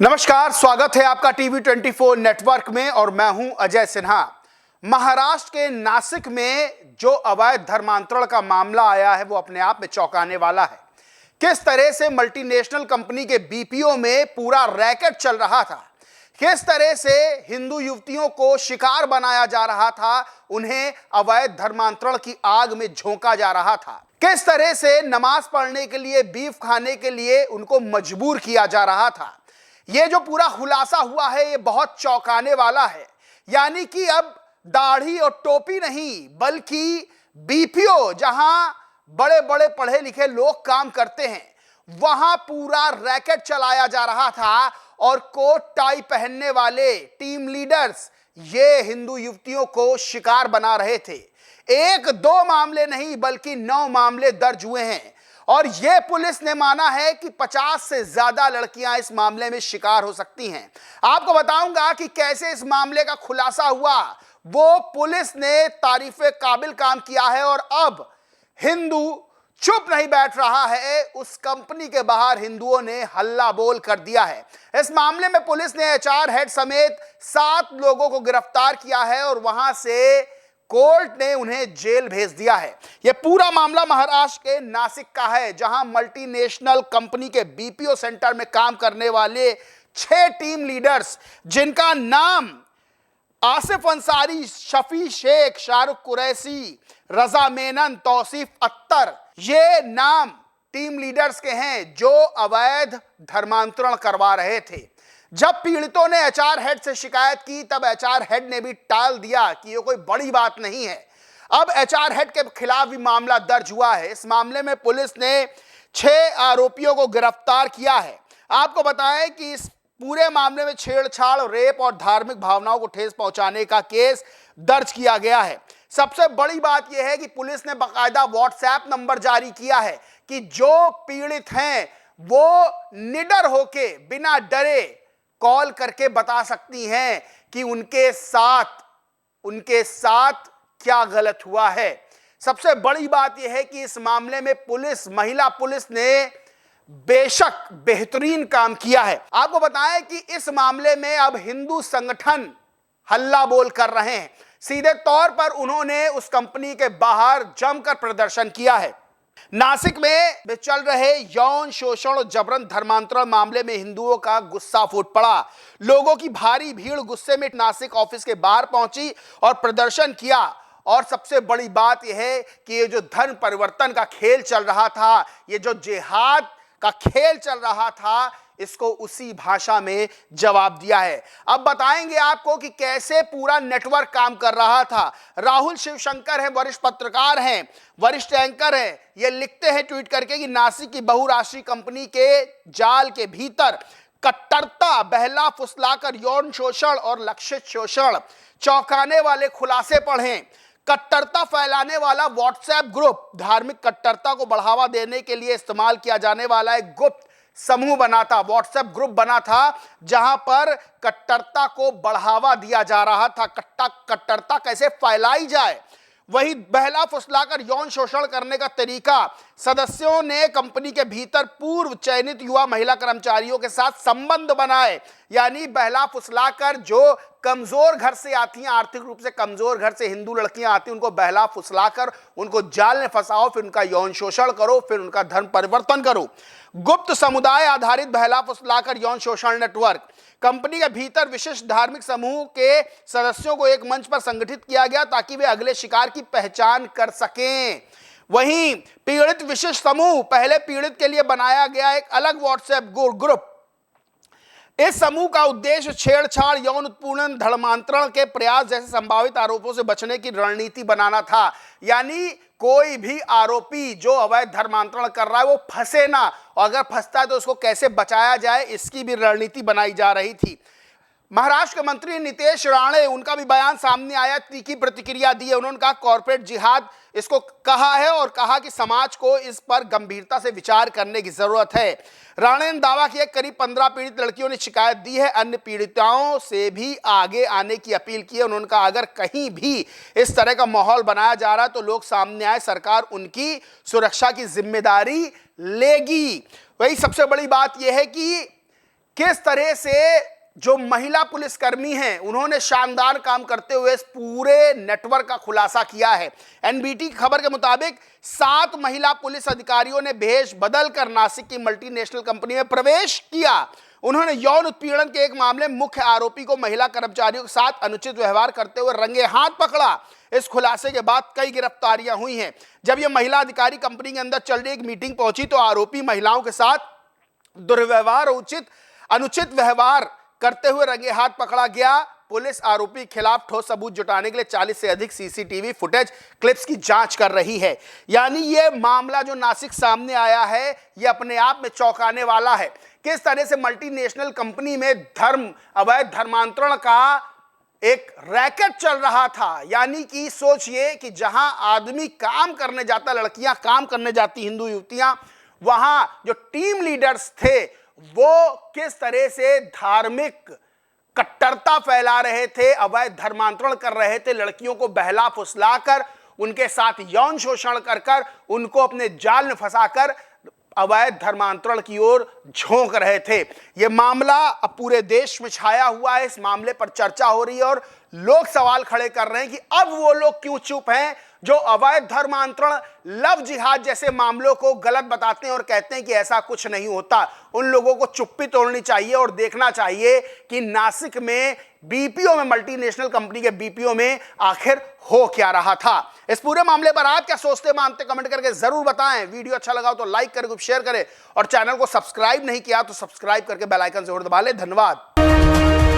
नमस्कार, स्वागत है आपका टीवी 24 नेटवर्क में और मैं हूं अजय सिन्हा। महाराष्ट्र के नासिक में जो अवैध धर्मांतरण का मामला आया है वो अपने आप में चौंकाने वाला है। किस तरह से मल्टीनेशनल कंपनी के बीपीओ में पूरा रैकेट चल रहा था, किस तरह से हिंदू युवतियों को शिकार बनाया जा रहा था, उन्हें अवैध धर्मांतरण की आग में झोंका जा रहा था, किस तरह से नमाज पढ़ने के लिए, बीफ खाने के लिए उनको मजबूर किया जा रहा था। ये जो पूरा खुलासा हुआ है ये बहुत चौंकाने वाला है। यानी कि अब दाढ़ी और टोपी नहीं बल्कि बीपीओ, जहां बड़े बड़े पढ़े लिखे लोग काम करते हैं, वहां पूरा रैकेट चलाया जा रहा था और कोट टाई पहनने वाले टीम लीडर्स ये हिंदू युवतियों को शिकार बना रहे थे। एक दो मामले नहीं बल्कि 9 मामले दर्ज हुए हैं और यह पुलिस ने माना है कि 50 से ज्यादा लड़कियां इस मामले में शिकार हो सकती हैं। आपको बताऊंगा कि कैसे इस मामले का खुलासा हुआ। वो पुलिस ने तारीफे काबिल काम किया है और अब हिंदू चुप नहीं बैठ रहा है। उस कंपनी के बाहर हिंदुओं ने हल्ला बोल कर दिया है। इस मामले में पुलिस ने एचआर हेड समेत 7 लोगों को गिरफ्तार किया है और वहां से कोर्ट ने उन्हें जेल भेज दिया है। यह पूरा मामला महाराष्ट्र के नासिक का है, जहां मल्टीनेशनल कंपनी के बीपीओ सेंटर में काम करने वाले 6 टीम लीडर्स, जिनका नाम आसिफ अंसारी, शफी शेख, शाहरुख कुरैशी, रजा मेनन, तौसीफ अख्तर, ये नाम टीम लीडर्स के हैं जो अवैध धर्मांतरण करवा रहे थे। जब पीड़ितों ने एचआर हेड से शिकायत की तब एचआर हेड ने भी टाल दिया कि ये कोई बड़ी बात नहीं है। अब एचआर हेड के खिलाफ भी मामला दर्ज हुआ है। इस मामले में पुलिस ने 6 आरोपियों को गिरफ्तार किया है। आपको बताएं कि इस पूरे मामले में छेड़छाड़, रेप और धार्मिक भावनाओं को ठेस पहुंचाने का केस दर्ज किया गया है। सबसे बड़ी बात यह है कि पुलिस ने बाकायदा व्हाट्सएप नंबर जारी किया है कि जो पीड़ित हैं वो निडर होके, बिना डरे कॉल करके बता सकती हैं कि उनके साथ क्या गलत हुआ है। सबसे बड़ी बात यह है कि इस मामले में महिला पुलिस ने बेशक बेहतरीन काम किया है। आपको बताएं कि इस मामले में अब हिंदू संगठन हल्ला बोल कर रहे हैं। सीधे तौर पर उन्होंने उस कंपनी के बाहर जमकर प्रदर्शन किया है। नासिक में चल रहे यौन शोषण और जबरन धर्मांतरण मामले में हिंदुओं का गुस्सा फूट पड़ा। लोगों की भारी भीड़ गुस्से में नासिक ऑफिस के बाहर पहुंची और प्रदर्शन किया। और सबसे बड़ी बात यह है कि ये जो धर्म परिवर्तन का खेल चल रहा था, ये जो जिहाद का खेल चल रहा था, इसको उसी भाषा में जवाब दिया है। अब बताएंगे आपको कि कैसे पूरा नेटवर्क काम कर रहा था। राहुल शिवशंकर हैं, वरिष्ठ पत्रकार हैं, वरिष्ठ एंकर हैं। ये लिखते हैं ट्वीट करके कि नासिक की बहुराष्ट्रीय कंपनी के जाल के भीतर कट्टरता, बहला फुसलाकर यौन शोषण और लक्षित शोषण, चौंकाने वाले खुलासे पढ़ें। कट्टरता फैलाने वाला व्हाट्सएप ग्रुप, धार्मिक कट्टरता को बढ़ावा देने के लिए इस्तेमाल किया जाने वाला एक गुप्त समूह बना था, व्हाट्सएप ग्रुप बना था, जहां पर कट्टरता को बढ़ावा दिया जा रहा था। कट्टरता कैसे फैलाई जाए, वही बहला फुसलाकर यौन शोषण करने का तरीका। सदस्यों ने कंपनी के भीतर पूर्व चयनित युवा महिला कर्मचारियों के साथ संबंध बनाए। यानी बहला फुसलाकर जो कमजोर घर से आती हैं, आर्थिक रूप से कमजोर घर से हिंदू लड़कियां आती हैं, उनको बहला फुसलाकर उनको जाल में फंसाओ, फिर उनका यौन शोषण करो, फिर उनका धर्म परिवर्तन करो। गुप्त समुदाय आधारित बहला फुसलाकर यौन शोषण नेटवर्क। कंपनी के भीतर विशिष्ट धार्मिक समूह के सदस्यों को एक मंच पर संगठित किया गया ताकि वे अगले शिकार की पहचान कर सकें। वहीं पीड़ित विशिष्ट समूह, पहले पीड़ित के लिए बनाया गया एक अलग व्हाट्सएप ग्रुप। इस समूह का उद्देश्य छेड़छाड़, यौन उत्पीड़न, धर्मांतरण के प्रयास जैसे संभावित आरोपों से बचने की रणनीति बनाना था। यानी कोई भी आरोपी जो अवैध धर्मांतरण कर रहा है वो फंसे ना, और अगर फंसता है तो उसको कैसे बचाया जाए, इसकी भी रणनीति बनाई जा रही थी। महाराष्ट्र के मंत्री नितेश राणे, उनका भी बयान सामने आया, तीखी प्रतिक्रिया दी है। उन्होंने कहा कॉर्पोरेट जिहाद इसको कहा है और कहा कि समाज को इस पर गंभीरता से विचार करने की जरूरत है। राणे ने दावा किया करीब 15 पीड़ित लड़कियों ने शिकायत दी है। अन्य पीड़िताओं से भी आगे आने की अपील की है। उन्होंने कहा अगर कहीं भी इस तरह का माहौल बनाया जा रहा है तो लोग सामने आए, सरकार उनकी सुरक्षा की जिम्मेदारी लेगी। वही सबसे बड़ी बात यह है कि किस तरह से जो महिला पुलिसकर्मी हैं उन्होंने शानदार काम करते हुए इस पूरे नेटवर्क का खुलासा किया है। एनबीटी की खबर के मुताबिक 7 महिला पुलिस अधिकारियों ने भेष बदलकर नासिक की मल्टीनेशनल कंपनी में प्रवेश किया। उन्होंने यौन उत्पीड़न के एक मामले में मुख्य आरोपी को महिला कर्मचारियों के साथ अनुचित व्यवहार करते हुए रंगे हाथ पकड़ा। इस खुलासे के बाद कई गिरफ्तारियां हुई हैं। जब यह महिला अधिकारी कंपनी के अंदर चल रही एक मीटिंग पहुंची तो आरोपी महिलाओं के साथ दुर्व्यवहार और अनुचित व्यवहार करते हुए रंगे हाथ पकड़ा गया। पुलिस आरोपी के खिलाफ ठोस सबूत जुटाने के लिए 40 से अधिक सीसीटीवी फुटेज क्लिप्स की जांच कर रही है। यानी यह मामला जो नासिक सामने आया है यह अपने आप में चौंकाने वाला है। किस तरह से मल्टीनेशनल कंपनी में अवैध धर्मांतरण का एक रैकेट चल रहा था। यानी कि सोचिए कि जहां आदमी काम करने जाता, लड़कियां काम करने जाती, हिंदू युवतियां, वहां जो टीम लीडर्स थे वो किस तरह से धार्मिक कट्टरता फैला रहे थे, अवैध धर्मांतरण कर रहे थे, लड़कियों को बहला फुसलाकर उनके साथ यौन शोषण कर उनको अपने जाल में फंसाकर अवैध धर्मांतरण की ओर झोंक रहे थे। यह मामला अब पूरे देश में छाया हुआ है। इस मामले पर चर्चा हो रही है और लोग सवाल खड़े कर रहे हैं कि अब वो लोग क्यों चुप हैं जो अवैध धर्मांतरण, लव जिहाद जैसे मामलों को गलत बताते हैं और कहते हैं कि ऐसा कुछ नहीं होता। उन लोगों को चुप्पी तोड़नी चाहिए और देखना चाहिए कि नासिक में बीपीओ में, मल्टीनेशनल कंपनी के बीपीओ में आखिर हो क्या रहा था। इस पूरे मामले पर आप क्या सोचते मानते कमेंट करके जरूर बताएं। वीडियो अच्छा लगा तो लाइक करें, शेयर करें और चैनल को सब्सक्राइब नहीं किया तो सब्सक्राइब करके बेल आइकन जरूर दबा लें। धन्यवाद।